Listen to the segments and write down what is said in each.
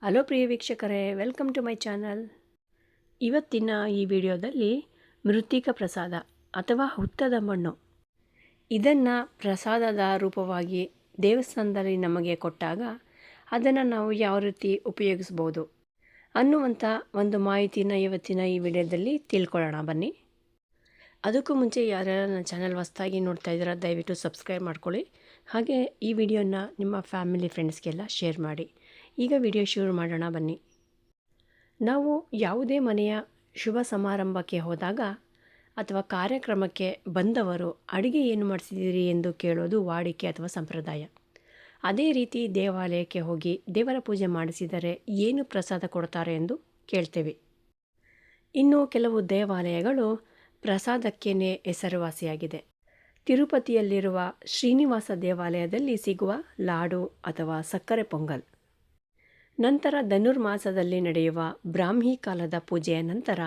Hello ಪ್ರಿಯ ವೀಕ್ಷಕರೇ, welcome to my channel. ಇವತ್ತಿನ ಈ ವಿಡಿಯೋದಲ್ಲಿ ಮೃತ್ತಿಕ ಪ್ರಸಾದ ಅಥವಾ ಹುತ್ತದ ಮಣ್ಣು ಇದನ್ನು ಪ್ರಸಾದದ ರೂಪವಾಗಿ ದೇವಸ್ಥಾನದಲ್ಲಿ ನಮಗೆ ಕೊಟ್ಟಾಗ ಅದನ್ನು ನಾವು ಯಾವ ರೀತಿ ಉಪಯೋಗಿಸ್ಬೋದು ಅನ್ನುವಂಥ ಒಂದು ಮಾಹಿತಿನ ಇವತ್ತಿನ ಈ ವಿಡಿಯೋದಲ್ಲಿ ತಿಳ್ಕೊಳ್ಳೋಣ ಬನ್ನಿ. ಅದಕ್ಕೂ ಮುಂಚೆ ಯಾರ್ಯಾರು ನನ್ನ ಚಾನಲ್ ಹೊಸದಾಗಿ ನೋಡ್ತಾ ಇದ್ದೀರಾ ದಯವಿಟ್ಟು ಸಬ್ಸ್ಕ್ರೈಬ್ ಮಾಡ್ಕೊಳ್ಳಿ. ಹಾಗೆ ಈ ವಿಡಿಯೋನ ನಿಮ್ಮ ಫ್ಯಾಮಿಲಿ ಫ್ರೆಂಡ್ಸ್ಗೆಲ್ಲ ಶೇರ್ ಮಾಡಿ. ಈಗ ವಿಡಿಯೋ ಶುರು ಮಾಡೋಣ ಬನ್ನಿ. ನಾವು ಯಾವುದೇ ಮನೆಯ ಶುಭ ಸಮಾರಂಭಕ್ಕೆ ಹೋದಾಗ ಅಥವಾ ಕಾರ್ಯಕ್ರಮಕ್ಕೆ ಬಂದವರು ಅಡುಗೆ ಏನು ಮಾಡಿಸಿದ್ದೀರಿ ಎಂದು ಕೇಳೋದು ವಾಡಿಕೆ ಅಥವಾ ಸಂಪ್ರದಾಯ. ಅದೇ ರೀತಿ ದೇವಾಲಯಕ್ಕೆ ಹೋಗಿ ದೇವರ ಪೂಜೆ ಮಾಡಿಸಿದರೆ ಏನು ಪ್ರಸಾದ ಕೊಡ್ತಾರೆ ಎಂದು ಕೇಳ್ತೇವೆ. ಇನ್ನು ಕೆಲವು ದೇವಾಲಯಗಳು ಪ್ರಸಾದಕ್ಕೇ ಹೆಸರುವಾಸಿಯಾಗಿದೆ. ತಿರುಪತಿಯಲ್ಲಿರುವ ಶ್ರೀನಿವಾಸ ದೇವಾಲಯದಲ್ಲಿ ಸಿಗುವ ಲಾಡು ಅಥವಾ ಸಕ್ಕರೆ ಪೊಂಗಲ್, ನಂತರ ಧನುರ್ಮಾಸದಲ್ಲಿ ನಡೆಯುವ ಬ್ರಾಹ್ಮಿ ಕಾಲದ ಪೂಜೆಯ ನಂತರ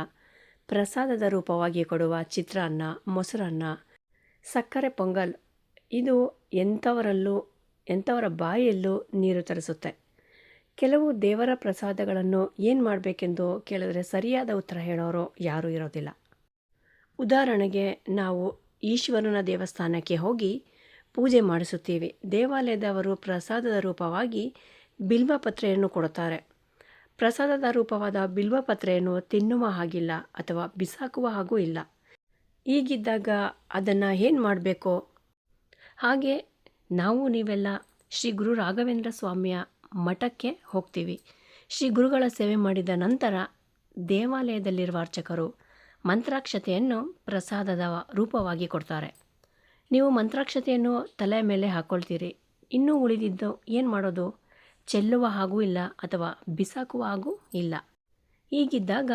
ಪ್ರಸಾದದ ರೂಪವಾಗಿ ಕೊಡುವ ಚಿತ್ರಾನ್ನ, ಮೊಸರನ್ನ, ಸಕ್ಕರೆ ಪೊಂಗಲ್ ಇದು ಎಂಥವರ ಬಾಯಲ್ಲೂ ನೀರು ತರಿಸುತ್ತೆ. ಕೆಲವು ದೇವರ ಪ್ರಸಾದಗಳನ್ನು ಏನು ಮಾಡಬೇಕೆಂದು ಕೇಳಿದ್ರೆ ಸರಿಯಾದ ಉತ್ತರ ಹೇಳೋರು ಯಾರೂ ಇರೋದಿಲ್ಲ. ಉದಾಹರಣೆಗೆ ನಾವು ಈಶ್ವರನ ದೇವಸ್ಥಾನಕ್ಕೆ ಹೋಗಿ ಪೂಜೆ ಮಾಡಿಸುತ್ತೀವಿ. ದೇವಾಲಯದವರು ಪ್ರಸಾದದ ರೂಪವಾಗಿ ಬಿಲ್ವಪತ್ರೆಯನ್ನು ಕೊಡುತ್ತಾರೆ. ಪ್ರಸಾದದ ರೂಪವಾದ ಬಿಲ್ವಪತ್ರೆಯನ್ನು ತಿನ್ನುವ ಹಾಗಿಲ್ಲ ಅಥವಾ ಬಿಸಾಕುವ ಹಾಗೂ ಇಲ್ಲ. ಹೀಗಿದ್ದಾಗ ಅದನ್ನು ಏನು ಮಾಡಬೇಕು? ಹಾಗೆ ನೀವೆಲ್ಲ ಶ್ರೀ ಗುರು ರಾಘವೇಂದ್ರ ಸ್ವಾಮಿಯ ಮಠಕ್ಕೆ ಹೋಗ್ತೀವಿ. ಶ್ರೀ ಗುರುಗಳ ಸೇವೆ ಮಾಡಿದ ನಂತರ ದೇವಾಲಯದಲ್ಲಿರುವ ಅರ್ಚಕರು ಮಂತ್ರಾಕ್ಷತೆಯನ್ನು ಪ್ರಸಾದದ ರೂಪವಾಗಿ ಕೊಡ್ತಾರೆ. ನೀವು ಮಂತ್ರಾಕ್ಷತೆಯನ್ನು ತಲೆ ಮೇಲೆ ಹಾಕ್ಕೊಳ್ತೀರಿ. ಇನ್ನೂ ಉಳಿದಿದ್ದು ಏನು ಮಾಡೋದು? ಚೆಲ್ಲುವ ಹಾಗೂ ಇಲ್ಲ ಅಥವಾ ಬಿಸಾಕುವ ಹಾಗೂ ಇಲ್ಲ. ಹೀಗಿದ್ದಾಗ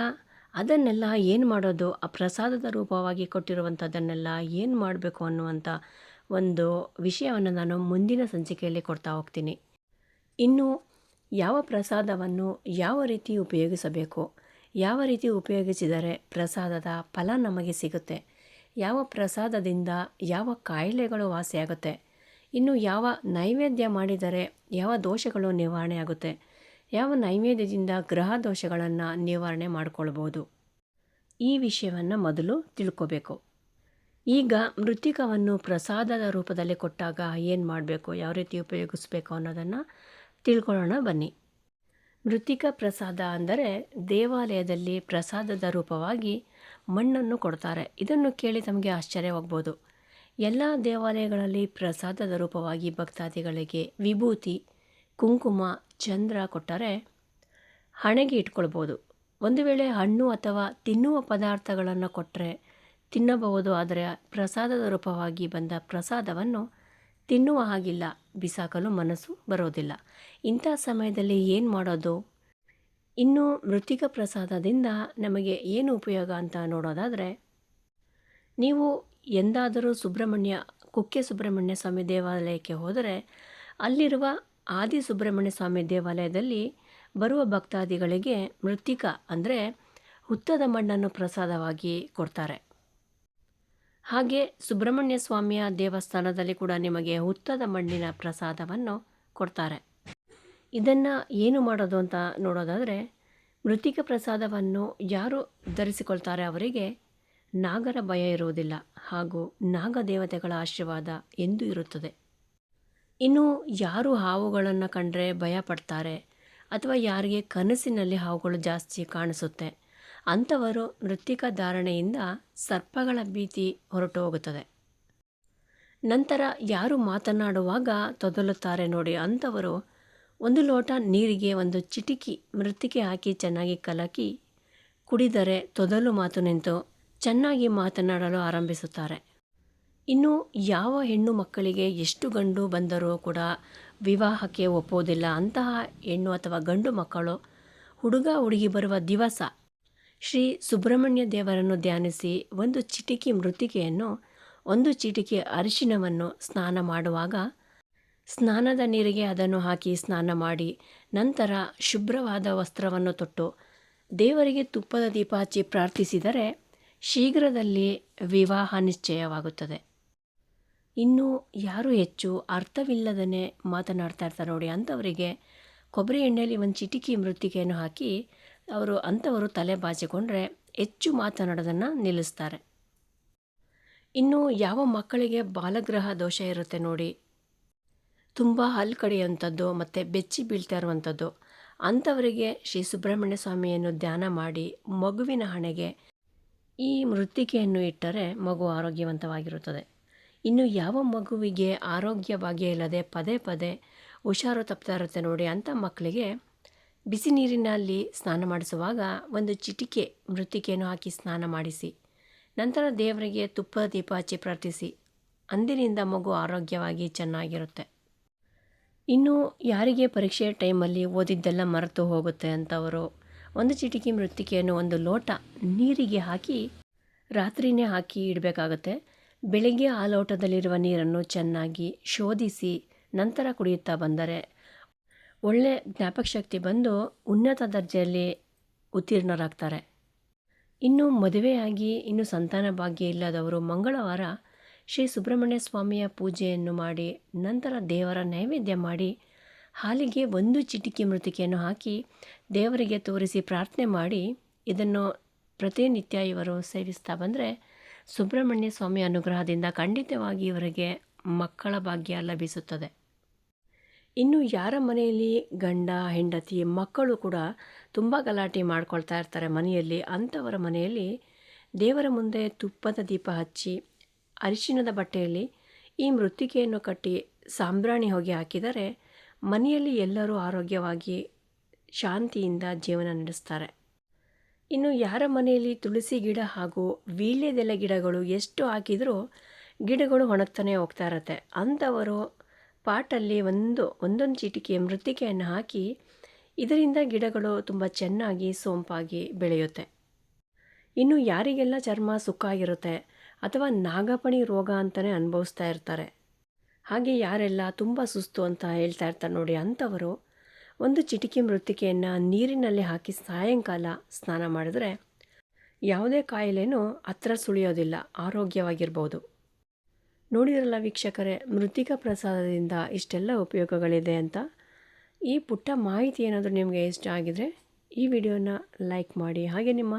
ಅದನ್ನೆಲ್ಲ ಏನು ಮಾಡೋದು? ಆ ಪ್ರಸಾದದ ರೂಪವಾಗಿ ಕೊಟ್ಟಿರುವಂಥದ್ದನ್ನೆಲ್ಲ ಏನು ಮಾಡಬೇಕು ಅನ್ನುವಂಥ ಒಂದು ವಿಷಯವನ್ನು ನಾನು ಮುಂದಿನ ಸಂಚಿಕೆಯಲ್ಲಿ ಕೊಡ್ತಾ ಹೋಗ್ತೀನಿ. ಇನ್ನು ಯಾವ ಪ್ರಸಾದವನ್ನು ಯಾವ ರೀತಿ ಉಪಯೋಗಿಸಬೇಕು, ಯಾವ ರೀತಿ ಉಪಯೋಗಿಸಿದರೆ ಪ್ರಸಾದದ ಫಲ ನಮಗೆ ಸಿಗುತ್ತೆ, ಯಾವ ಪ್ರಸಾದದಿಂದ ಯಾವ ಕಾಯಿಲೆಗಳು ವಾಸಿಯಾಗುತ್ತೆ, ಇನ್ನು ಯಾವ ನೈವೇದ್ಯ ಮಾಡಿದರೆ ಯಾವ ದೋಷಗಳು ನಿವಾರಣೆ ಆಗುತ್ತೆ, ಯಾವ ನೈವೇದ್ಯದಿಂದ ಗ್ರಹ ದೋಷಗಳನ್ನು ನಿವಾರಣೆ ಮಾಡಿಕೊಳ್ಬೋದು, ಈ ವಿಷಯವನ್ನು ಮೊದಲು ತಿಳ್ಕೋಬೇಕು. ಈಗ ಮೃತ್ತಿಕವನ್ನು ಪ್ರಸಾದದ ರೂಪದಲ್ಲಿ ಕೊಟ್ಟಾಗ ಏನು ಮಾಡಬೇಕು, ಯಾವ ರೀತಿ ಉಪಯೋಗಿಸ್ಬೇಕು ಅನ್ನೋದನ್ನು ತಿಳ್ಕೊಳ್ಳೋಣ ಬನ್ನಿ. ಮೃತ್ತಿಕ ಪ್ರಸಾದ ಅಂದರೆ ದೇವಾಲಯದಲ್ಲಿ ಪ್ರಸಾದದ ರೂಪವಾಗಿ ಮಣ್ಣನ್ನು ಕೊಡ್ತಾರೆ. ಇದನ್ನು ಕೇಳಿ ತಮಗೆ ಆಶ್ಚರ್ಯವಾಗ್ಬೋದು. ಎಲ್ಲ ದೇವಾಲಯಗಳಲ್ಲಿ ಪ್ರಸಾದದ ರೂಪವಾಗಿ ಭಕ್ತಾದಿಗಳಿಗೆ ವಿಭೂತಿ, ಕುಂಕುಮ, ಚಂದ್ರ ಕೊಟ್ಟರೆ ಹಣೆಗೆ ಇಟ್ಕೊಳ್ಬೋದು. ಒಂದು ವೇಳೆ ಹಣ್ಣು ಅಥವಾ ತಿನ್ನುವ ಪದಾರ್ಥಗಳನ್ನು ಕೊಟ್ಟರೆ ತಿನ್ನಬಹುದು. ಆದರೆ ಪ್ರಸಾದದ ರೂಪವಾಗಿ ಬಂದ ಪ್ರಸಾದವನ್ನು ತಿನ್ನುವ ಹಾಗಿಲ್ಲ, ಬಿಸಾಕಲು ಮನಸ್ಸು ಬರೋದಿಲ್ಲ. ಇಂಥ ಸಮಯದಲ್ಲಿ ಏನು ಮಾಡೋದು? ಇನ್ನು ಮೃತ್ತಿಕ ಪ್ರಸಾದದಿಂದ ನಮಗೆ ಏನು ಉಪಯೋಗ ಅಂತ ನೋಡೋದಾದರೆ, ನೀವು ಎಂದಾದರೂ ಕುಕ್ಕೆ ಸುಬ್ರಹ್ಮಣ್ಯ ಸ್ವಾಮಿ ದೇವಾಲಯಕ್ಕೆ ಹೋದರೆ ಅಲ್ಲಿರುವ ಆದಿ ಸುಬ್ರಹ್ಮಣ್ಯ ಸ್ವಾಮಿ ದೇವಾಲಯದಲ್ಲಿ ಬರುವ ಭಕ್ತಾದಿಗಳಿಗೆ ಮೃತ್ತಿಕ ಅಂದರೆ ಹುತ್ತದ ಮಣ್ಣನ್ನು ಪ್ರಸಾದವಾಗಿ ಕೊಡ್ತಾರೆ. ಹಾಗೆ ಸುಬ್ರಹ್ಮಣ್ಯ ಸ್ವಾಮಿಯ ದೇವಸ್ಥಾನದಲ್ಲಿ ಕೂಡ ನಿಮಗೆ ಹುತ್ತದ ಮಣ್ಣಿನ ಪ್ರಸಾದವನ್ನು ಕೊಡ್ತಾರೆ. ಇದನ್ನು ಏನು ಮಾಡೋದು ಅಂತ ನೋಡೋದಾದರೆ, ಮೃತ್ತಿಕ ಪ್ರಸಾದವನ್ನು ಯಾರು ಧರಿಸಿಕೊಳ್ತಾರೆ ಅವರಿಗೆ ನಾಗರ ಭಯ ಇರುವುದಿಲ್ಲ ಹಾಗೂ ನಾಗದೇವತೆಗಳ ಆಶೀರ್ವಾದ ಎಂದೂ ಇರುತ್ತದೆ. ಇನ್ನು ಯಾರು ಹಾವುಗಳನ್ನು ಕಂಡರೆ ಭಯ ಪಡ್ತಾರೆ ಅಥವಾ ಯಾರಿಗೆ ಕನಸಿನಲ್ಲಿ ಹಾವುಗಳು ಜಾಸ್ತಿ ಕಾಣಿಸುತ್ತೆ ಅಂಥವರು ಮೃತ್ತಿಕ ಧಾರಣೆಯಿಂದ ಸರ್ಪಗಳ ಭೀತಿ ಹೊರಟು ಹೋಗುತ್ತದೆ. ನಂತರ ಯಾರು ಮಾತನಾಡುವಾಗ ತೊದಲುತ್ತಾರೆ ನೋಡಿ, ಅಂಥವರು ಒಂದು ಲೋಟ ನೀರಿಗೆ ಒಂದು ಚಿಟಿಕಿ ಮೃತ್ತಿಕೆ ಹಾಕಿ ಚೆನ್ನಾಗಿ ಕಲಕಿ ಕುಡಿದರೆ ತೊದಲು ಮಾತು ನಿಂತು ಚೆನ್ನಾಗಿ ಮಾತನಾಡಲು ಆರಂಭಿಸುತ್ತಾರೆ. ಇನ್ನು ಯಾವ ಹೆಣ್ಣು ಮಕ್ಕಳಿಗೆ ಎಷ್ಟು ಗಂಡು ಬಂದರೂ ಕೂಡ ವಿವಾಹಕ್ಕೆ ಒಪ್ಪೋದಿಲ್ಲ ಅಂತಹ ಹೆಣ್ಣು ಅಥವಾ ಗಂಡು ಮಕ್ಕಳು ಹುಡುಗಿ ಬರುವ ದಿವಸ ಶ್ರೀ ಸುಬ್ರಹ್ಮಣ್ಯ ದೇವರನ್ನು ಧ್ಯಾನಿಸಿ ಒಂದು ಚಿಟಿಕೆ ಮೃತ್ತಿಕೆಯನ್ನು, ಒಂದು ಚಿಟಿಕೆ ಅರಿಶಿಣವನ್ನು ಸ್ನಾನ ಮಾಡುವಾಗ ಸ್ನಾನದ ನೀರಿಗೆ ಅದನ್ನು ಹಾಕಿ ಸ್ನಾನ ಮಾಡಿ ನಂತರ ಶುಭ್ರವಾದ ವಸ್ತ್ರವನ್ನು ತೊಟ್ಟು ದೇವರಿಗೆ ತುಪ್ಪದ ದೀಪ ಹಚ್ಚಿ ಪ್ರಾರ್ಥಿಸಿದರೆ ಶೀಘ್ರದಲ್ಲಿ ವಿವಾಹ ನಿಶ್ಚಯವಾಗುತ್ತದೆ. ಇನ್ನು ಯಾರು ಹೆಚ್ಚು ಅರ್ಥವಿಲ್ಲದೇ ಮಾತನಾಡ್ತಾ ಇರ್ತಾರೆ ನೋಡಿ, ಅಂಥವರಿಗೆ ಕೊಬ್ಬರಿ ಎಣ್ಣೆಯಲ್ಲಿ ಒಂದು ಚಿಟಿಕೆ ಮೃತ್ತಿಕೆಯನ್ನು ಹಾಕಿ ಅಂಥವರು ತಲೆ ಬಾಚಿಕೊಂಡ್ರೆ ಹೆಚ್ಚು ಮಾತನಾಡೋದನ್ನು ನಿಲ್ಲಿಸ್ತಾರೆ. ಇನ್ನು ಯಾವ ಮಕ್ಕಳಿಗೆ ಬಾಲಗ್ರಹ ದೋಷ ಇರುತ್ತೆ ನೋಡಿ, ತುಂಬ ಹಲ್ಲು ಕಡಿಯುವಂಥದ್ದು ಮತ್ತು ಬೆಚ್ಚಿ ಬೀಳ್ತಾ ಇರುವಂಥದ್ದು, ಅಂಥವರಿಗೆ ಶ್ರೀ ಸುಬ್ರಹ್ಮಣ್ಯ ಸ್ವಾಮಿಯನ್ನು ಧ್ಯಾನ ಮಾಡಿ ಮಗುವಿನ ಹಣೆಗೆ ಈ ಮೃತ್ತಿಕೆಯನ್ನು ಇಟ್ಟರೆ ಮಗು ಆರೋಗ್ಯವಂತವಾಗಿರುತ್ತದೆ. ಇನ್ನು ಯಾವ ಮಗುವಿಗೆ ಆರೋಗ್ಯ ಭಾಗ್ಯ ಇಲ್ಲದೆ ಪದೇ ಪದೇ ಹುಷಾರು ತಪ್ತಾ ಇರುತ್ತೆ ನೋಡಿ, ಅಂಥ ಮಕ್ಕಳಿಗೆ ಬಿಸಿ ನೀರಿನಲ್ಲಿ ಸ್ನಾನ ಮಾಡಿಸುವಾಗ ಒಂದು ಚಿಟಿಕೆ ಮೃತ್ತಿಕೆಯನ್ನು ಹಾಕಿ ಸ್ನಾನ ಮಾಡಿಸಿ, ನಂತರ ದೇವರಿಗೆ ತುಪ್ಪದ ದೀಪ ಹಚ್ಚಿ ಪ್ರಾರ್ಥಿಸಿ. ಅಂದಿನಿಂದ ಮಗು ಆರೋಗ್ಯವಾಗಿ ಚೆನ್ನಾಗಿರುತ್ತೆ. ಇನ್ನು ಯಾರಿಗೆ ಪರೀಕ್ಷೆ ಟೈಮಲ್ಲಿ ಓದಿದ್ದೆಲ್ಲ ಮರೆತು ಹೋಗುತ್ತೆ ಅಂಥವರು ಒಂದು ಚಿಟಿಕೆ ಮೃತ್ತಿಕೆಯನ್ನು ಒಂದು ಲೋಟ ನೀರಿಗೆ ಹಾಕಿ ರಾತ್ರಿಯೇ ಹಾಕಿ ಇಡಬೇಕಾಗುತ್ತೆ. ಬೆಳಗ್ಗೆ ಆ ಲೋಟದಲ್ಲಿರುವ ನೀರನ್ನು ಚೆನ್ನಾಗಿ ಶೋಧಿಸಿ ನಂತರ ಕುಡಿಯುತ್ತಾ ಬಂದರೆ ಒಳ್ಳೆ ಜ್ಞಾಪಕ ಶಕ್ತಿ ಬಂದು ಉನ್ನತ ದರ್ಜೆಯಲ್ಲಿ ಉತ್ತೀರ್ಣರಾಗ್ತಾರೆ. ಇನ್ನು ಮದುವೆಯಾಗಿ ಇನ್ನು ಸಂತಾನ ಭಾಗ್ಯ ಇಲ್ಲದವರು ಮಂಗಳವಾರ ಶ್ರೀ ಸುಬ್ರಹ್ಮಣ್ಯ ಸ್ವಾಮಿಯ ಪೂಜೆಯನ್ನು ಮಾಡಿ ನಂತರ ದೇವರ ನೈವೇದ್ಯ ಮಾಡಿ ಹಾಲಿಗೆ ಒಂದು ಚಿಟಿಕೆ ಮೃತ್ತಿಕೆಯನ್ನು ಹಾಕಿ ದೇವರಿಗೆ ತೋರಿಸಿ ಪ್ರಾರ್ಥನೆ ಮಾಡಿ ಇದನ್ನು ಪ್ರತಿನಿತ್ಯ ಇವರು ಸೇವಿಸ್ತಾ ಬಂದರೆ ಸುಬ್ರಹ್ಮಣ್ಯ ಸ್ವಾಮಿ ಅನುಗ್ರಹದಿಂದ ಖಂಡಿತವಾಗಿ ಇವರಿಗೆ ಮಕ್ಕಳ ಭಾಗ್ಯ ಲಭಿಸುತ್ತದೆ. ಇನ್ನು ಯಾರ ಮನೆಯಲ್ಲಿ ಗಂಡ ಹೆಂಡತಿ ಮಕ್ಕಳು ಕೂಡ ತುಂಬ ಗಲಾಟೆ ಮಾಡ್ಕೊಳ್ತಾ ಇರ್ತಾರೆ ಮನೆಯಲ್ಲಿ, ಅಂಥವರ ಮನೆಯಲ್ಲಿ ದೇವರ ಮುಂದೆ ತುಪ್ಪದ ದೀಪ ಹಚ್ಚಿ ಅರಿಶಿಣದ ಬಟ್ಟೆಯಲ್ಲಿ ಈ ಮೃತ್ತಿಕೆಯನ್ನು ಕಟ್ಟಿ ಸಾಂಬ್ರಾಣಿ ಹೊಗೆ ಹಾಕಿದರೆ ಮನೆಯಲ್ಲಿ ಎಲ್ಲರೂ ಆರೋಗ್ಯವಾಗಿ ಶಾಂತಿಯಿಂದ ಜೀವನ ನಡೆಸ್ತಾರೆ. ಇನ್ನು ಯಾರ ಮನೆಯಲ್ಲಿ ತುಳಸಿ ಗಿಡ ಹಾಗೂ ವೀಳ್ಯದೆಲೆ ಗಿಡಗಳು ಎಷ್ಟು ಹಾಕಿದರೂ ಗಿಡಗಳು ಒಣಗ್ತಾನೆ ಹೋಗ್ತಾ ಇರತ್ತೆ, ಅಂಥವರು ಪಾಟಲ್ಲಿ ಒಂದೊಂದು ಚಿಟಿಕೆ ಮೃತ್ತಿಕೆಯನ್ನು ಹಾಕಿ ಇದರಿಂದ ಗಿಡಗಳು ತುಂಬ ಚೆನ್ನಾಗಿ ಸೊಂಪಾಗಿ ಬೆಳೆಯುತ್ತೆ. ಇನ್ನು ಯಾರಿಗೆಲ್ಲ ಚರ್ಮ ಸುಕ್ಕಾಗಿರುತ್ತೆ ಅಥವಾ ನಾಗಪಣಿ ರೋಗ ಅಂತಲೇ ಅನುಭವಿಸ್ತಾ ಇರ್ತಾರೆ, ಹಾಗೆ ಯಾರೆಲ್ಲ ತುಂಬ ಸುಸ್ತು ಅಂತ ಹೇಳ್ತಾ ಇರ್ತಾರೆ ನೋಡಿ, ಅಂಥವರು ಒಂದು ಚಿಟಿಕೆ ಮೃತ್ತಿಕೆಯನ್ನು ನೀರಿನಲ್ಲಿ ಹಾಕಿ ಸಾಯಂಕಾಲ ಸ್ನಾನ ಮಾಡಿದ್ರೆ ಯಾವುದೇ ಕಾಯಿಲೆನೂ ಹತ್ರ ಸುಳಿಯೋದಿಲ್ಲ, ಆರೋಗ್ಯವಾಗಿರ್ಬೋದು. ನೋಡಿರಲ್ಲ ವೀಕ್ಷಕರೇ, ಮೃತ್ತಿಕಾ ಪ್ರಸಾದದಿಂದ ಇಷ್ಟೆಲ್ಲ ಉಪಯೋಗಗಳಿದೆ ಅಂತ. ಈ ಪುಟ್ಟ ಮಾಹಿತಿ ಏನಾದರೂ ನಿಮಗೆ ಇಷ್ಟ ಆಗಿದರೆ ಈ ವಿಡಿಯೋನ ಲೈಕ್ ಮಾಡಿ, ಹಾಗೆ ನಿಮ್ಮ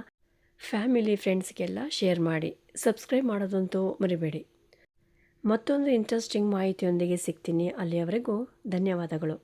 ಫ್ಯಾಮಿಲಿ ಫ್ರೆಂಡ್ಸ್ಗೆಲ್ಲ ಶೇರ್ ಮಾಡಿ, ಸಬ್ಸ್ಕ್ರೈಬ್ ಮಾಡೋದಂತೂ ಮರಿಬೇಡಿ. ಮತ್ತೊಂದು ಇಂಟ್ರೆಸ್ಟಿಂಗ್ ಮಾಹಿತಿಯೊಂದಿಗೆ ಸಿಗ್ತೀನಿ. ಅಲ್ಲಿಯವರೆಗೂ ಧನ್ಯವಾದಗಳು.